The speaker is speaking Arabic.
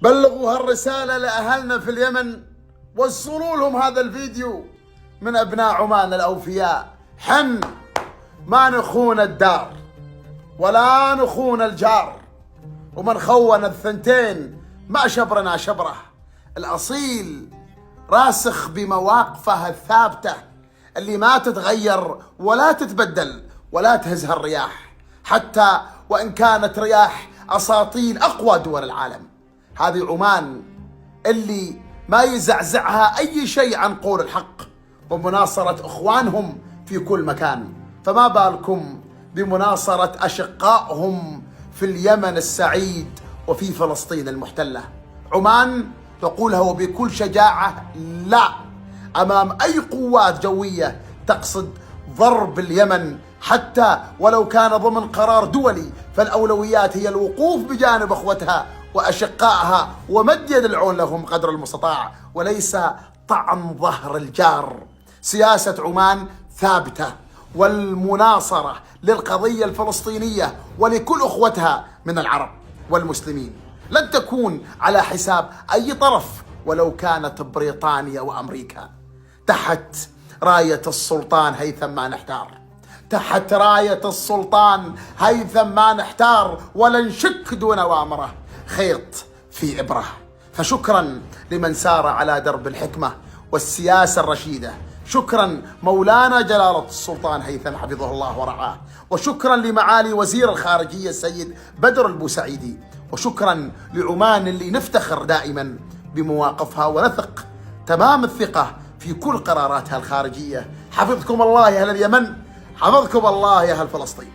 بلغوا هالرسالة لأهلنا في اليمن، وصلوا لهم هذا الفيديو من أبناء عمان الأوفياء. حن ما نخون الدار ولا نخون الجار، ومن خون الثنتين ما شبرنا شبره. الأصيل راسخ بمواقفه الثابتة اللي ما تتغير ولا تتبدل ولا تهزها الرياح، حتى وإن كانت رياح أساطيل أقوى دول العالم. هذه عمان اللي ما يزعزعها أي شيء عن قول الحق ومناصرة إخوانهم في كل مكان، فما بالكم بمناصرة أشقائهم في اليمن السعيد وفي فلسطين المحتلة. عمان تقولها وبكل شجاعة لا أمام أي قوات جوية تقصد ضرب اليمن، حتى ولو كان ضمن قرار دولي. فالأولويات هي الوقوف بجانب أخوتها وأشقائها ومد يد العون لهم قدر المستطاع، وليس طعن ظهر الجار. سياسة عمان ثابتة، والمناصرة للقضية الفلسطينية ولكل أخوتها من العرب والمسلمين لن تكون على حساب أي طرف، ولو كانت بريطانيا وأمريكا. تحت راية السلطان هيثم ما نحتار، تحت راية السلطان هيثم ما نحتار، ولا نشك دون وامره خيط في إبرة. فشكرا لمن سار على درب الحكمة والسياسة الرشيدة، شكرا مولانا جلالة السلطان هيثم حفظه الله ورعاه، وشكرا لمعالي وزير الخارجية السيد بدر البوسعيدي، وشكرا لعمان اللي نفتخر دائما بمواقفها ونثق تمام الثقة في كل قراراتها الخارجية. حفظكم الله يا أهل اليمن، حفظكم الله يا أهل فلسطين.